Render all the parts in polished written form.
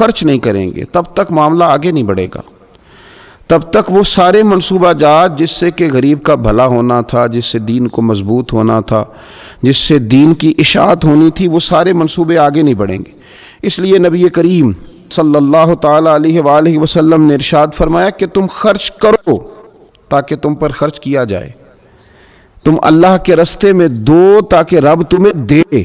خرچ نہیں کریں گے تب تک معاملہ آگے نہیں بڑھے گا، تب تک وہ سارے منصوبہ جات جس سے کہ غریب کا بھلا ہونا تھا، جس سے دین کو مضبوط ہونا تھا، جس سے دین کی اشاعت ہونی تھی، وہ سارے منصوبے آگے نہیں بڑھیں گے۔ اس لیے نبی کریم صلی اللہ تعالی علیہ وآلہ وسلم نے ارشاد فرمایا کہ تم خرچ کرو تاکہ تم پر خرچ کیا جائے، تم اللہ کے رستے میں دو تاکہ رب تمہیں دے،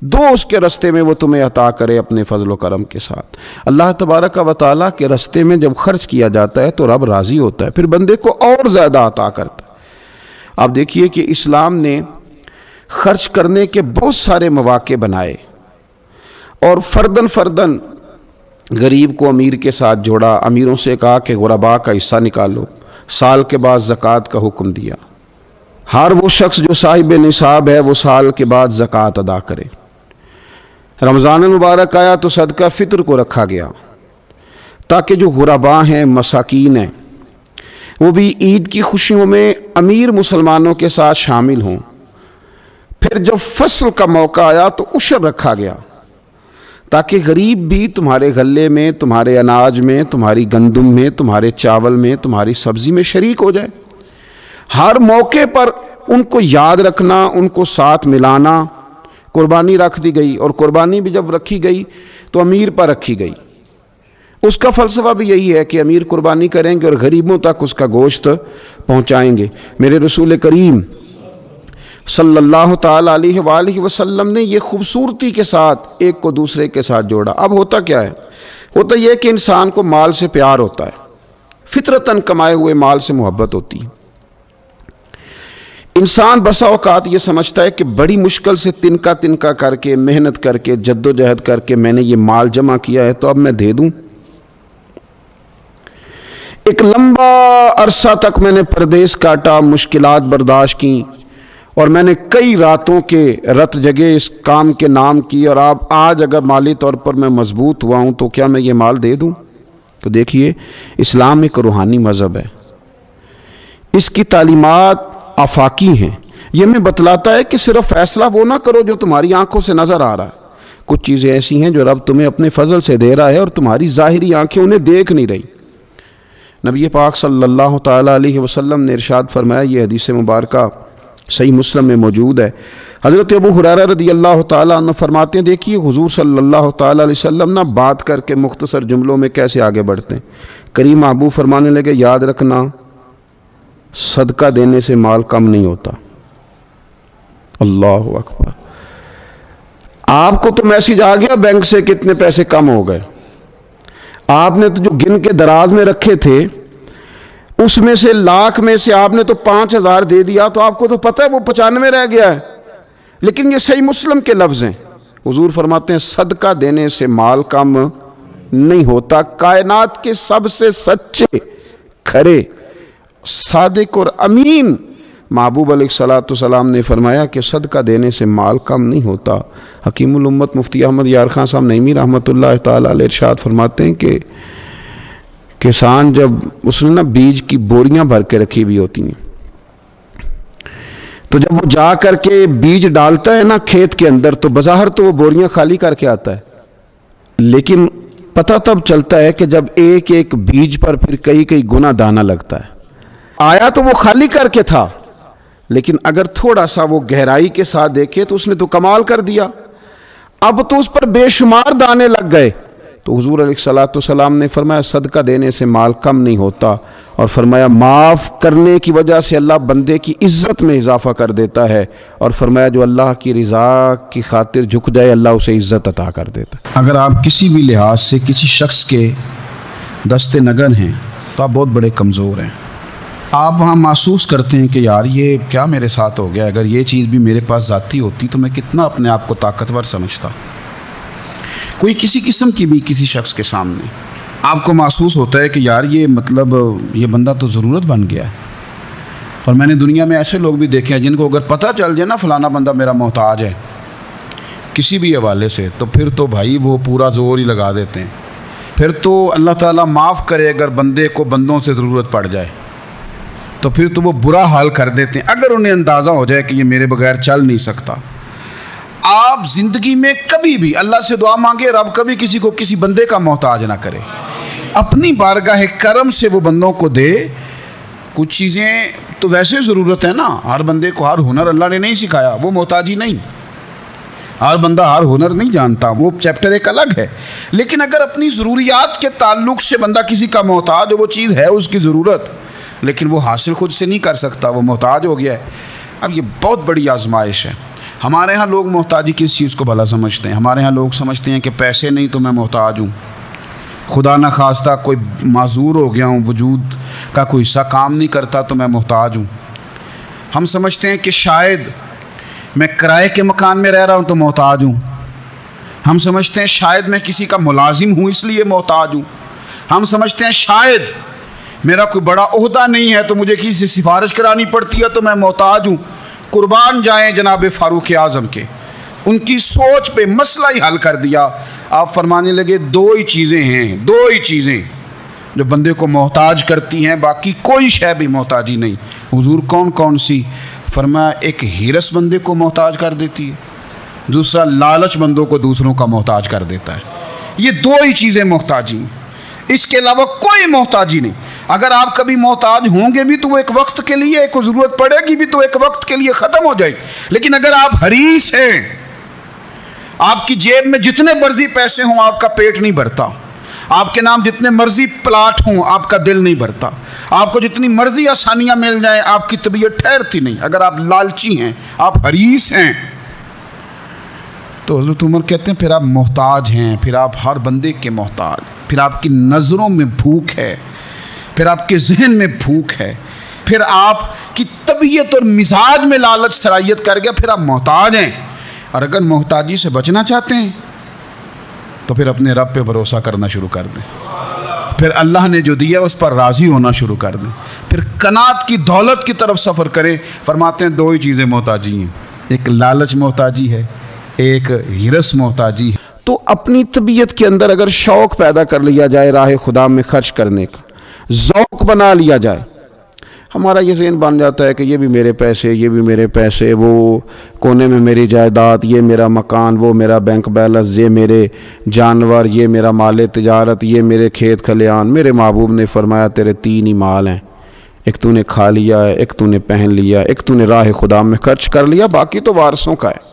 دو اس کے رستے میں وہ تمہیں عطا کرے اپنے فضل و کرم کے ساتھ۔ اللہ تبارک و تعالیٰ کے رستے میں جب خرچ کیا جاتا ہے تو رب راضی ہوتا ہے، پھر بندے کو اور زیادہ عطا کرتا ہے۔ آپ دیکھیے کہ اسلام نے خرچ کرنے کے بہت سارے مواقع بنائے اور فردن فردن غریب کو امیر کے ساتھ جوڑا، امیروں سے کہا کہ غرباء کا حصہ نکالو، سال کے بعد زکوٰۃ کا حکم دیا، ہر وہ شخص جو صاحب نصاب ہے وہ سال کے بعد زکوٰۃ ادا کرے۔ رمضان المبارک آیا تو صدقہ فطر کو رکھا گیا تاکہ جو غرباء ہیں، مساکین ہیں، وہ بھی عید کی خوشیوں میں امیر مسلمانوں کے ساتھ شامل ہوں۔ پھر جب فصل کا موقع آیا تو عشر رکھا گیا تاکہ غریب بھی تمہارے غلے میں، تمہارے اناج میں، تمہاری گندم میں، تمہارے چاول میں، تمہاری سبزی میں شریک ہو جائے۔ ہر موقع پر ان کو یاد رکھنا، ان کو ساتھ ملانا۔ قربانی رکھ دی گئی، اور قربانی بھی جب رکھی گئی تو امیر پر رکھی گئی۔ اس کا فلسفہ بھی یہی ہے کہ امیر قربانی کریں گے اور غریبوں تک اس کا گوشت پہنچائیں گے۔ میرے رسول کریم صلی اللہ تعالی علیہ وآلہ وسلم نے یہ خوبصورتی کے ساتھ ایک کو دوسرے کے ساتھ جوڑا۔ اب ہوتا کیا ہے؟ ہوتا یہ کہ انسان کو مال سے پیار ہوتا ہے، فطرتاً کمائے ہوئے مال سے محبت ہوتی ہے۔ انسان بسا اوقات یہ سمجھتا ہے کہ بڑی مشکل سے تنکا تنکا کر کے، محنت کر کے، جد و جہد کر کے میں نے یہ مال جمع کیا ہے تو اب میں دے دوں۔ ایک لمبا عرصہ تک میں نے پردیس کاٹا، مشکلات برداشت کی، اور میں نے کئی راتوں کے رت جگے اس کام کے نام کی، اور آج اگر مالی طور پر میں مضبوط ہوا ہوں تو کیا میں یہ مال دے دوں؟ تو دیکھیے، اسلام ایک روحانی مذہب ہے، اس کی تعلیمات آفاقی ہیں۔ یہ ہمیں بتلاتا ہے کہ صرف فیصلہ وہ نہ کرو جو تمہاری آنکھوں سے نظر آ رہا ہے، کچھ چیزیں ایسی ہیں جو رب تمہیں اپنے فضل سے دے رہا ہے اور تمہاری ظاہری آنکھیں انہیں دیکھ نہیں رہی۔ نبی پاک صلی اللہ تعالی علیہ وسلم نے ارشاد فرمایا، یہ حدیث مبارکہ صحیح مسلم میں موجود ہے، حضرت ابو ہریرہ رضی اللہ تعالیٰ عنہ فرماتے ہیں، دیکھیے حضور صلی اللہ تعالیٰ علیہ وسلم نہ بات کر کے مختصر جملوں میں کیسے آگے بڑھتے ہیں۔ کریم محبوب فرمانے لگے، یاد رکھنا صدقہ دینے سے مال کم نہیں ہوتا۔ اللہ اکبر! آپ کو تو میسج آ گیا بینک سے کتنے پیسے کم ہو گئے، آپ نے تو جو گن کے دراز میں رکھے تھے اس میں سے لاکھ میں سے آپ نے تو 5,000 دے دیا، تو آپ کو تو پتہ ہے وہ 95 رہ گیا ہے۔ لیکن یہ صحیح مسلم کے لفظ ہیں، حضور فرماتے ہیں صدقہ دینے سے مال کم نہیں ہوتا۔ کائنات کے سب سے سچے، کھرے، صادق اور امین محبوب علیہ الصلوۃ والسلام نے فرمایا کہ صدقہ دینے سے مال کم نہیں ہوتا۔ حکیم الامت مفتی احمد یار خان صاحب نعیمی رحمۃ اللہ تعالی علیہ ارشاد فرماتے ہیں کہ کسان جب اس نے نا بیج کی بوریاں بھر کے رکھی ہوئی ہوتی ہیں، تو جب وہ جا کر کے بیج ڈالتا ہے نا کھیت کے اندر تو بظاہر تو وہ بوریاں خالی کر کے آتا ہے، لیکن پتہ تب چلتا ہے کہ جب ایک ایک بیج پر پھر کئی کئی گنا دانہ لگتا ہے۔ آیا تو وہ خالی کر کے تھا، لیکن اگر تھوڑا سا وہ گہرائی کے ساتھ دیکھے تو اس نے تو کمال کر دیا، اب تو اس پر بے شمار دانے لگ گئے۔ تو حضور علیہ الصلوۃ والسلام نے فرمایا صدقہ دینے سے مال کم نہیں ہوتا، اور فرمایا معاف کرنے کی وجہ سے اللہ بندے کی عزت میں اضافہ کر دیتا ہے، اور فرمایا جو اللہ کی رضا کی خاطر جھک جائے اللہ اسے عزت عطا کر دیتا ہے۔ اگر آپ کسی بھی لحاظ سے کسی شخص کے دست نگر ہیں تو آپ بہت بڑے کمزور ہیں، آپ وہاں محسوس کرتے ہیں کہ یار یہ کیا میرے ساتھ ہو گیا، اگر یہ چیز بھی میرے پاس ذاتی ہوتی تو میں کتنا اپنے آپ کو طاقتور سمجھتا۔ کوئی کسی قسم کی بھی کسی شخص کے سامنے آپ کو محسوس ہوتا ہے کہ یار یہ مطلب یہ بندہ تو ضرورت بن گیا ہے۔ اور میں نے دنیا میں ایسے لوگ بھی دیکھے ہیں جن کو اگر پتہ چل جائے نا فلانا بندہ میرا محتاج ہے کسی بھی حوالے سے، تو پھر تو بھائی وہ پورا زور ہی لگا دیتے ہیں۔ پھر تو اللہ تعالیٰ معاف کرے اگر بندے کو بندوں سے ضرورت پڑ جائے تو پھر تو وہ برا حال کر دیتے ہیں، اگر انہیں اندازہ ہو جائے کہ یہ میرے بغیر چل نہیں سکتا۔ آپ زندگی میں کبھی بھی اللہ سے دعا مانگے رب کبھی کسی کو کسی بندے کا محتاج نہ کرے، اپنی بارگاہ کرم سے وہ بندوں کو دے۔ کچھ چیزیں تو ویسے ضرورت ہے نا، ہر بندے کو ہر ہنر اللہ نے نہیں سکھایا، وہ محتاجی نہیں، ہر بندہ ہر ہنر نہیں جانتا، وہ چیپٹر ایک الگ ہے۔ لیکن اگر اپنی ضروریات کے تعلق سے بندہ کسی کا محتاج ہو، وہ چیز ہے اس کی ضرورت لیکن وہ حاصل خود سے نہیں کر سکتا، وہ محتاج ہو گیا ہے، اب یہ بہت بڑی آزمائش ہے۔ ہمارے ہاں لوگ محتاجی کس چیز کو بھلا سمجھتے ہیں؟ ہمارے ہاں لوگ سمجھتے ہیں کہ پیسے نہیں تو میں محتاج ہوں، خدا نہ خواستہ کوئی معذور ہو گیا ہوں، وجود کا کوئی حصہ کام نہیں کرتا تو میں محتاج ہوں۔ ہم سمجھتے ہیں کہ شاید میں کرائے کے مکان میں رہ رہا ہوں تو محتاج ہوں۔ ہم سمجھتے ہیں شاید میں کسی کا ملازم ہوں اس لیے محتاج ہوں۔ ہم سمجھتے ہیں شاید میرا کوئی بڑا عہدہ نہیں ہے تو مجھے کسی سے سفارش کرانی پڑتی ہے تو میں محتاج ہوں۔ قربان جائیں جناب فاروق اعظم کے، ان کی سوچ پہ مسئلہ ہی حل کر دیا۔ آپ فرمانے لگے دو ہی چیزیں ہیں، دو ہی چیزیں جو بندے کو محتاج کرتی ہیں، باقی کوئی شے بھی محتاجی نہیں۔ حضور کون کون سی؟ فرمایا ایک ہرس بندے کو محتاج کر دیتی ہے، دوسرا لالچ بندوں کو دوسروں کا محتاج کر دیتا ہے۔ یہ دو ہی چیزیں محتاجی ہیں، اس کے علاوہ کوئی محتاجی نہیں۔ اگر آپ کبھی محتاج ہوں گے بھی تو وہ ایک وقت کے لیے، ایک ضرورت پڑے گی بھی تو ایک وقت کے لیے ختم ہو جائے گی۔ لیکن اگر آپ حریص ہیں، آپ کی جیب میں جتنے مرضی پیسے ہوں آپ کا پیٹ نہیں بھرتا، آپ کے نام جتنے مرضی پلاٹ ہوں آپ کا دل نہیں بھرتا، آپ کو جتنی مرضی آسانیاں مل جائیں آپ کی طبیعت ٹھہرتی نہیں۔ اگر آپ لالچی ہیں، آپ حریص ہیں، تو حضرت عمر کہتے ہیں پھر آپ محتاج ہیں، پھر آپ ہر بندے کے محتاج، پھر آپ کی نظروں میں بھوک ہے، پھر آپ کے ذہن میں بھوک ہے، پھر آپ کی طبیعت اور مزاج میں لالچ سرایت کر گیا، پھر آپ محتاج ہیں۔ اور اگر محتاجی سے بچنا چاہتے ہیں تو پھر اپنے رب پہ بھروسہ کرنا شروع کر دیں، پھر اللہ نے جو دیا اس پر راضی ہونا شروع کر دیں، پھر قناعت کی دولت کی طرف سفر کریں۔ فرماتے ہیں دو ہی چیزیں محتاجی ہیں، ایک لالچ محتاجی ہے، ایک ہرس محتاجی ہے۔ تو اپنی طبیعت کے اندر اگر شوق پیدا کر لیا جائے راہ خدا میں خرچ کرنے کا، ذوق بنا لیا جائے، ہمارا یہ ذہن بن جاتا ہے کہ یہ بھی میرے پیسے، یہ بھی میرے پیسے، وہ کونے میں میری جائیداد، یہ میرا مکان، وہ میرا بینک بیلنس، یہ میرے جانور، یہ میرا مال تجارت، یہ میرے کھیت کھلیان۔ میرے محبوب نے فرمایا تیرے تین ہی مال ہیں، ایک تو نے کھا لیا ہے، ایک تو نے پہن لیا، ایک تو نے راہ خدا میں خرچ کر لیا، باقی تو وارثوں کا ہے۔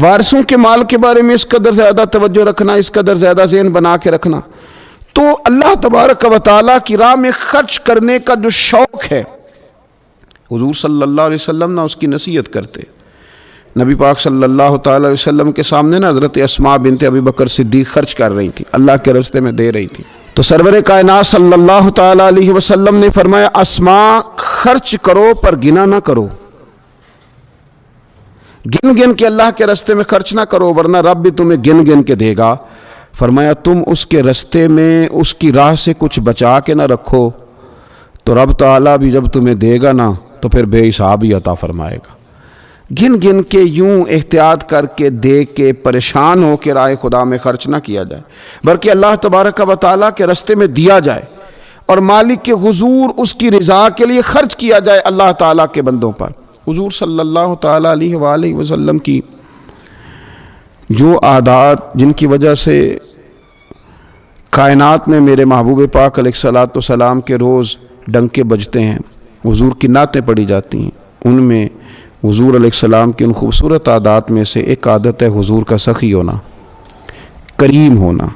وارثوں کے مال کے بارے میں اس قدر زیادہ توجہ رکھنا، اس قدر زیادہ ذہن بنا کے رکھنا، تو اللہ تبارک و تعالیٰ کی راہ میں خرچ کرنے کا جو شوق ہے، حضور صلی اللہ علیہ وسلم نہ اس کی نصیحت کرتے۔ نبی پاک صلی اللہ تعالی علیہ وسلم کے سامنے نا حضرت اسماء بنت ابی بکر صدیق خرچ کر رہی تھی، اللہ کے راستے میں دے رہی تھی، تو سرور کائنات صلی اللہ تعالی علیہ وسلم نے فرمایا اسماء خرچ کرو پر گنا نہ کرو، گن گن کے اللہ کے راستے میں خرچ نہ کرو ورنہ رب بھی تمہیں گن گن کے دے گا۔ فرمایا تم اس کے راستے میں اس کی راہ سے کچھ بچا کے نہ رکھو تو رب تعالیٰ بھی جب تمہیں دے گا نا تو پھر بے حساب ہی عطا فرمائے گا۔ گن گن کے یوں احتیاط کر کے دے کے پریشان ہو کے راہ خدا میں خرچ نہ کیا جائے، بلکہ اللہ تبارک و تعالیٰ کے راستے میں دیا جائے اور مالک کے حضور اس کی رضا کے لیے خرچ کیا جائے اللہ تعالیٰ کے بندوں پر۔ حضور صلی اللہ تعالیٰ علیہ وآلہ وسلم کی جو عادات جن کی وجہ سے کائنات میں میرے محبوب پاک علیہ الصلوۃ والسلام کے روز ڈنکے بجتے ہیں، حضور کی نعتیں پڑھی جاتی ہیں، ان میں حضور علیہ السلام کی ان خوبصورت عادات میں سے ایک عادت ہے حضور کا سخی ہونا، کریم ہونا۔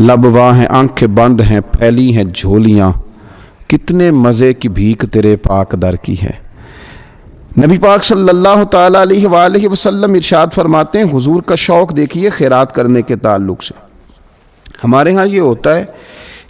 لب واہ ہیں، آنکھیں بند ہیں، پھیلی ہیں جھولیاں، کتنے مزے کی بھیک تیرے پاک در کی ہے۔ نبی پاک صلی اللہ تعالی علیہ وآلہ وسلم ارشاد فرماتے ہیں حضور کا شوق دیکھیے خیرات کرنے کے تعلق سے۔ ہمارے ہاں یہ ہوتا ہے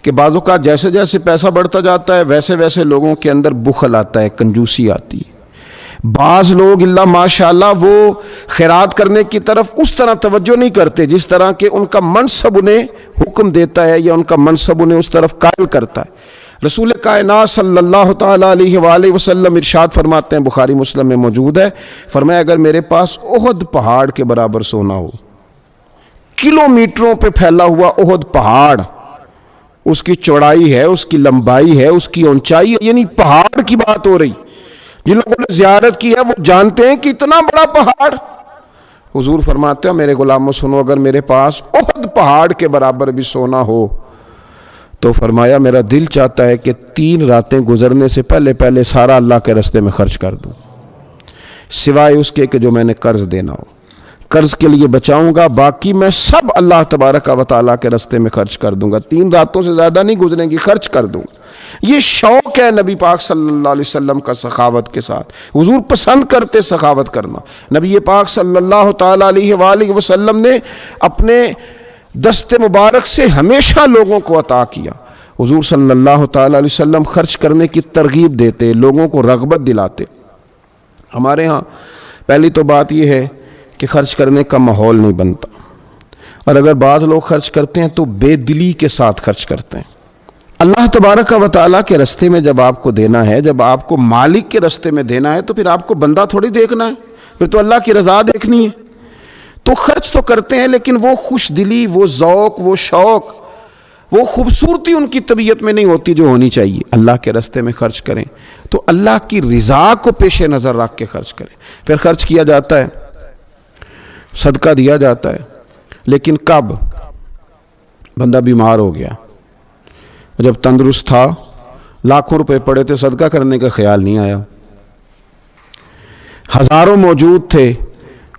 کہ بعض اوقات جیسے جیسے پیسہ بڑھتا جاتا ہے ویسے ویسے لوگوں کے اندر بخل آتا ہے، کنجوسی آتی ہے۔ بعض لوگ اللہ ماشاءاللہ وہ خیرات کرنے کی طرف اس طرح توجہ نہیں کرتے جس طرح کہ ان کا منصب انہیں حکم دیتا ہے یا ان کا منصب انہیں اس طرف قائل کرتا ہے۔ رسول کائنات صلی اللہ تعالی علیہ وآلہ وسلم ارشاد فرماتے ہیں، بخاری مسلم میں موجود ہے، فرمایا اگر میرے پاس احد پہاڑ کے برابر سونا ہو، کلومیٹروں پہ پھیلا ہوا احد پہاڑ، اس کی چوڑائی ہے، اس کی لمبائی ہے، اس کی اونچائی، یعنی پہاڑ کی بات ہو رہی، جن لوگوں نے زیارت کی ہے وہ جانتے ہیں کہ اتنا بڑا پہاڑ حضور فرماتے ہیں میرے غلاموں سنو، اگر میرے پاس احد پہاڑ کے برابر بھی سونا ہو تو فرمایا میرا دل چاہتا ہے کہ 3 راتیں گزرنے سے پہلے پہلے سارا اللہ کے راستے میں خرچ کر دوں، سوائے اس کے کہ جو میں نے قرض دینا ہو، قرض کے لیے بچاؤں گا، باقی میں سب اللہ تبارک و تعالیٰ کے راستے میں خرچ کر دوں گا، 3 راتوں سے زیادہ نہیں گزریں گی، خرچ کر دوں۔ یہ شوق ہے نبی پاک صلی اللہ علیہ وسلم کا سخاوت کے ساتھ۔ حضور پسند کرتے سخاوت کرنا۔ نبی پاک صلی اللہ تعالیٰ علیہ وآلہ وسلم نے اپنے دست مبارک سے ہمیشہ لوگوں کو عطا کیا۔ حضور صلی اللہ تعالیٰ علیہ وسلم خرچ کرنے کی ترغیب دیتے، لوگوں کو رغبت دلاتے۔ ہمارے ہاں پہلی تو بات یہ ہے کہ خرچ کرنے کا ماحول نہیں بنتا، اور اگر بعض لوگ خرچ کرتے ہیں تو بے دلی کے ساتھ خرچ کرتے ہیں۔ اللہ تبارک و تعالیٰ کے راستے میں جب آپ کو دینا ہے، جب آپ کو مالک کے راستے میں دینا ہے، تو پھر آپ کو بندہ تھوڑی دیکھنا ہے، پھر تو اللہ کی رضا دیکھنی ہے۔ تو خرچ تو کرتے ہیں، لیکن وہ خوش دلی، وہ ذوق، وہ شوق، وہ خوبصورتی ان کی طبیعت میں نہیں ہوتی جو ہونی چاہیے۔ اللہ کے راستے میں خرچ کریں تو اللہ کی رضا کو پیش نظر رکھ کے خرچ کریں۔ پھر خرچ کیا جاتا ہے، صدقہ دیا جاتا ہے، لیکن کب؟ بندہ بیمار ہو گیا، جب تندرست تھا، لاکھوں روپے پڑے تھے، صدقہ کرنے کا خیال نہیں آیا۔ ہزاروں موجود تھے،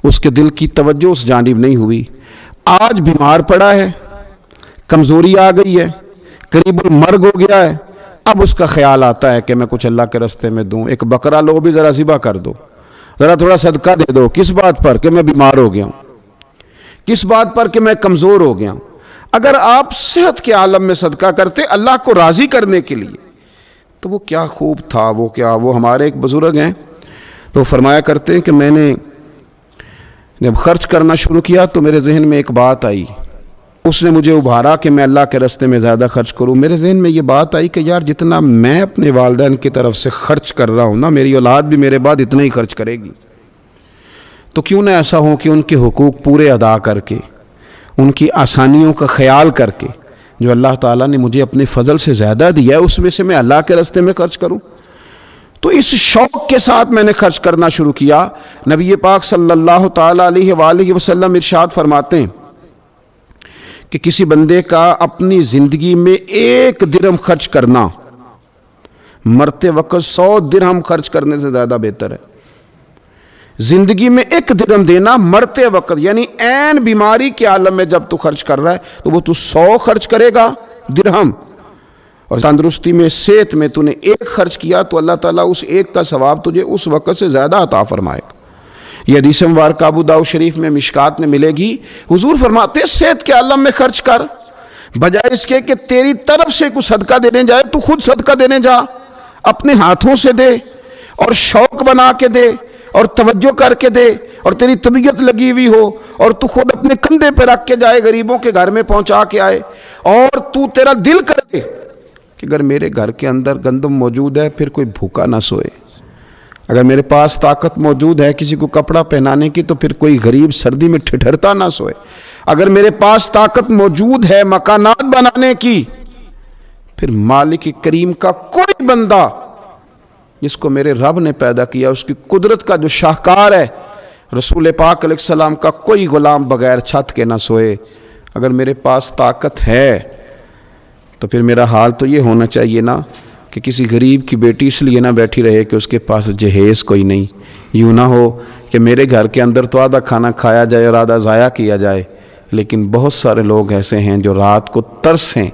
اس کے دل کی توجہ اس جانب نہیں ہوئی۔ آج بیمار پڑا ہے، کمزوری آ گئی ہے، قریب المرگ ہو گیا ہے، اب اس کا خیال آتا ہے کہ میں کچھ اللہ کے راستے میں دوں، ایک بکرا لو بھی ذرا ذبح کر دو، ذرا تھوڑا صدقہ دے دو۔ کس بات پر؟ کہ میں بیمار ہو گیا ہوں، کس بات پر؟ کہ میں کمزور ہو گیا ہوں۔ اگر آپ صحت کے عالم میں صدقہ کرتے اللہ کو راضی کرنے کے لیے تو وہ کیا خوب تھا۔ وہ ہمارے ایک بزرگ ہیں تو فرمایا کرتے ہیں کہ میں نے جب خرچ کرنا شروع کیا تو میرے ذہن میں ایک بات آئی، اس نے مجھے ابھارا کہ میں اللہ کے راستے میں زیادہ خرچ کروں۔ میرے ذہن میں یہ بات آئی کہ یار جتنا میں اپنے والدین کی طرف سے خرچ کر رہا ہوں نا، میری اولاد بھی میرے بعد اتنا ہی خرچ کرے گی، تو کیوں نہ ایسا ہو کہ ان کے حقوق پورے ادا کر کے، ان کی آسانیوں کا خیال کر کے، جو اللہ تعالیٰ نے مجھے اپنے فضل سے زیادہ دیا ہے اس میں سے میں اللہ کے راستے میں خرچ کروں۔ تو اس شوق کے ساتھ میں نے خرچ کرنا شروع کیا۔ نبی پاک صلی اللہ تعالیٰ علیہ وآلہ وسلم ارشاد فرماتے ہیں کہ کسی بندے کا اپنی زندگی میں 1 درہم خرچ کرنا مرتے وقت 100 درہم خرچ کرنے سے زیادہ بہتر ہے۔ زندگی میں 1 درہم دینا مرتے وقت، یعنی عین بیماری کے عالم میں جب تو خرچ کر رہا ہے تو وہ تو 100 خرچ کرے گا درہم، اور تندرستی میں، صحت میں تو نے 1 خرچ کیا تو اللہ تعالیٰ اس 1 کا ثواب تجھے اس وقت سے زیادہ عطا فرمائے گا۔ یہ حدیث مبارکہ ابو داؤد شریف میں مشکات میں ملے گی۔ حضور فرماتے ہیں صحت کے عالم میں خرچ کر، بجائے اس کے کہ تیری طرف سے کچھ صدقہ دینے جائے تو خود صدقہ دینے جا، اپنے ہاتھوں سے دے اور شوق بنا کے دے اور توجہ کر کے دے، اور تیری طبیعت لگی ہوئی ہو اور تو خود اپنے کندھے پہ رکھ کے جائے، غریبوں کے گھر میں پہنچا کے آئے، اور تو تیرا دل کر دے کہ اگر میرے گھر کے اندر گندم موجود ہے پھر کوئی بھوکا نہ سوئے، اگر میرے پاس طاقت موجود ہے کسی کو کپڑا پہنانے کی تو پھر کوئی غریب سردی میں ٹھٹھرتا نہ سوئے، اگر میرے پاس طاقت موجود ہے مکانات بنانے کی، پھر مالک کریم کا کوئی بندہ جس کو میرے رب نے پیدا کیا، اس کی قدرت کا جو شاہکار ہے رسول پاک علیہ السلام کا، کوئی غلام بغیر چھت کے نہ سوئے۔ اگر میرے پاس طاقت ہے تو پھر میرا حال تو یہ ہونا چاہیے نا کہ کسی غریب کی بیٹی اس لیے نہ بیٹھی رہے کہ اس کے پاس جہیز کوئی نہیں، یوں نہ ہو کہ میرے گھر کے اندر تو آدھا کھانا کھایا جائے اور آدھا ضائع کیا جائے، لیکن بہت سارے لوگ ایسے ہیں جو رات کو ترسیں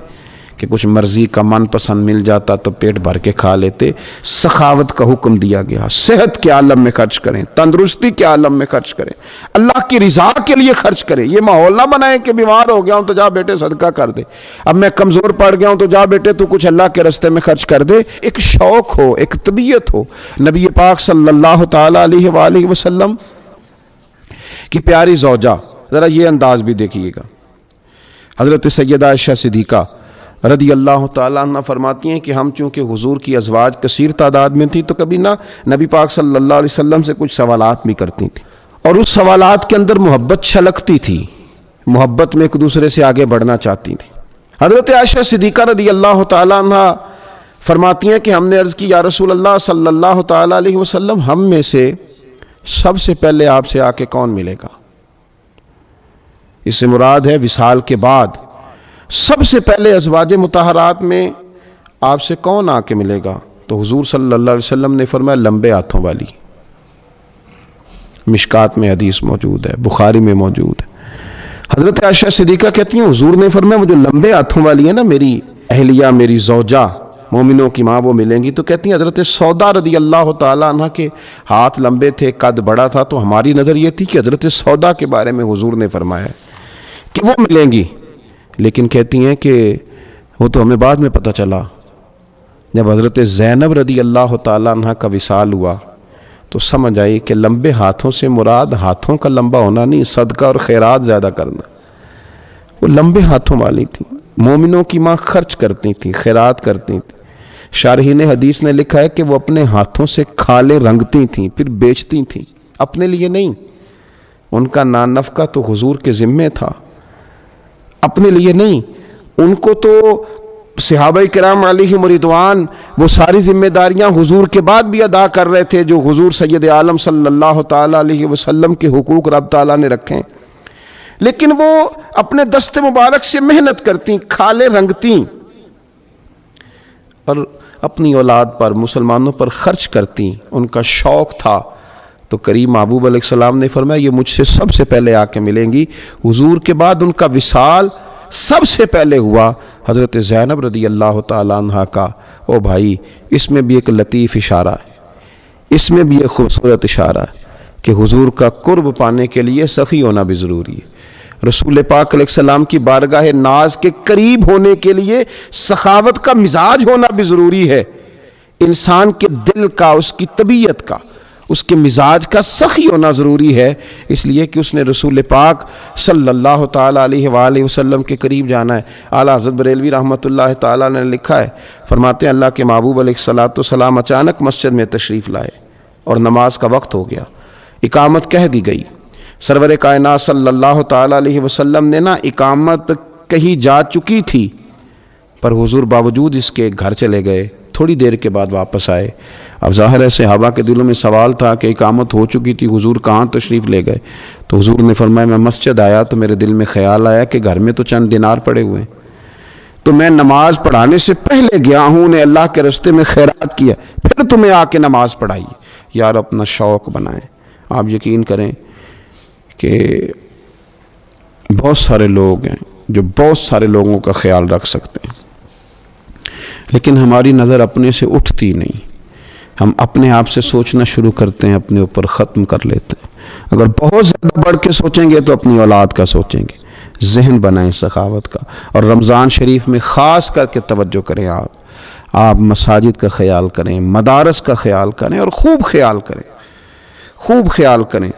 کہ کچھ مرضی کا من پسند مل جاتا تو پیٹ بھر کے کھا لیتے۔ سخاوت کا حکم دیا گیا، صحت کے عالم میں خرچ کریں، تندرستی کے عالم میں خرچ کریں، اللہ کی رضا کے لیے خرچ کریں۔ یہ ماحول نہ بنائیں کہ بیمار ہو گیا ہوں تو جا بیٹے صدقہ کر دے، اب میں کمزور پڑ گیا ہوں تو جا بیٹے تو کچھ اللہ کے راستے میں خرچ کر دے۔ ایک شوق ہو، ایک طبیعت ہو۔ نبی پاک صلی اللہ تعالی علیہ وآلہ وسلم کی پیاری زوجہ، ذرا یہ انداز بھی دیکھیے گا، حضرت سیدہ عائشہ صدیقہ رضی اللہ تعالیٰ عنہ فرماتی ہیں کہ ہم چونکہ حضور کی ازواج کثیر تعداد میں تھی تو کبھی نہ نبی پاک صلی اللہ علیہ وسلم سے کچھ سوالات بھی کرتی تھی، اور اس سوالات کے اندر محبت چھلکتی تھی، محبت میں ایک دوسرے سے آگے بڑھنا چاہتی تھی۔ حضرت عائشہ صدیقہ رضی اللہ تعالیٰ عنہ فرماتی ہیں کہ ہم نے عرض کی یا رسول اللہ صلی اللہ تعالیٰ علیہ وسلم، ہم میں سے سب سے پہلے آپ سے آ کے کون ملے گا؟ اس سے مراد ہے وصال کے بعد سب سے پہلے ازواج مطہرات میں آپ سے کون آ کے ملے گا؟ تو حضور صلی اللہ علیہ وسلم نے فرمایا لمبے ہاتھوں والی. مشکات میں حدیث موجود ہے، بخاری میں موجود ہے. حضرت عائشہ صدیقہ کہتی ہیں حضور نے فرمایا وہ جو لمبے ہاتھوں والی ہے نا، میری اہلیہ، میری زوجہ، مومنوں کی ماں، وہ ملیں گی. تو کہتی ہیں حضرت سودا رضی اللہ تعالیٰ عنہ کے ہاتھ لمبے تھے، قد بڑا تھا، تو ہماری نظر یہ تھی کہ حضرت سودا کے بارے میں حضور نے فرمایا کہ وہ ملیں گی. لیکن کہتی ہیں کہ وہ تو ہمیں بعد میں پتہ چلا جب حضرت زینب رضی اللہ تعالیٰ عنہ کا وصال ہوا تو سمجھ آئی کہ لمبے ہاتھوں سے مراد ہاتھوں کا لمبا ہونا نہیں، صدقہ اور خیرات زیادہ کرنا. وہ لمبے ہاتھوں والی تھی، مومنوں کی ماں، خرچ کرتی تھی، خیرات کرتی تھی. شارحین حدیث نے لکھا ہے کہ وہ اپنے ہاتھوں سے کھالے رنگتی تھیں پھر بیچتی تھیں، اپنے لیے نہیں. ان کا نان نفقہ تو حضور کے ذمے تھا، اپنے لیے نہیں. ان کو تو صحابہ کرام علیہم رضوان وہ ساری ذمہ داریاں حضور کے بعد بھی ادا کر رہے تھے جو حضور سید عالم صلی اللہ تعالی علیہ وسلم کے حقوق رب تعالیٰ نے رکھے. لیکن وہ اپنے دست مبارک سے محنت کرتی، کھالے رنگتی اور اپنی اولاد پر، مسلمانوں پر خرچ کرتی. ان کا شوق تھا. تو کریم محبوب علیہ السلام نے فرمایا یہ مجھ سے سب سے پہلے آ کے ملیں گی. حضور کے بعد ان کا وصال سب سے پہلے ہوا حضرت زینب رضی اللہ تعالیٰ عنہ کا. او بھائی، اس میں بھی ایک لطیف اشارہ ہے، اس میں بھی ایک خوبصورت اشارہ ہے کہ حضور کا قرب پانے کے لیے سخی ہونا بھی ضروری ہے. رسول پاک علیہ السلام کی بارگاہ ناز کے قریب ہونے کے لیے سخاوت کا مزاج ہونا بھی ضروری ہے. انسان کے دل کا، اس کی طبیعت کا، اس کے مزاج کا سخی ہونا ضروری ہے، اس لیے کہ اس نے رسول پاک صلی اللہ تعالیٰ علیہ وآلہ وسلم کے قریب جانا ہے. اعلیٰ حضرت بریلوی رحمۃ اللہ تعالیٰ نے لکھا ہے، فرماتے ہیں اللہ کے محبوب علیہ الصلوۃ والسلام اچانک مسجد میں تشریف لائے اور نماز کا وقت ہو گیا، اقامت کہہ دی گئی. سرور کائنات صلی اللہ تعالیٰ علیہ وسلم نے اقامت کہی جا چکی تھی پر حضور باوجود اس کے گھر چلے گئے. تھوڑی دیر کے بعد واپس آئے. اب ظاہر ہے صحابہ کے دلوں میں سوال تھا کہ اقامت ہو چکی تھی، حضور کہاں تشریف لے گئے؟ تو حضور نے فرمایا میں مسجد آیا تو میرے دل میں خیال آیا کہ گھر میں تو چند دینار پڑے ہوئے ہیں، تو میں نماز پڑھانے سے پہلے گیا ہوں نے اللہ کے راستے میں خیرات کیا، پھر تمہیں آ کے نماز پڑھائی. یار اپنا شوق بنائیں. آپ یقین کریں کہ بہت سارے لوگ ہیں جو بہت سارے لوگوں کا خیال رکھ سکتے ہیں، لیکن ہماری نظر اپنے سے اٹھتی نہیں. ہم اپنے آپ سے سوچنا شروع کرتے ہیں، اپنے اوپر ختم کر لیتے ہیں. اگر بہت زیادہ بڑھ کے سوچیں گے تو اپنی اولاد کا سوچیں گے. ذہن بنائیں سخاوت کا. اور رمضان شریف میں خاص کر کے توجہ کریں. آپ مساجد کا خیال کریں، مدارس کا خیال کریں اور خوب خیال کریں، خوب خیال کریں.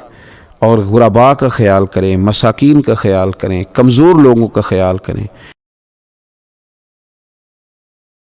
اور غرباء کا خیال کریں، مساکین کا خیال کریں، کمزور لوگوں کا خیال کریں.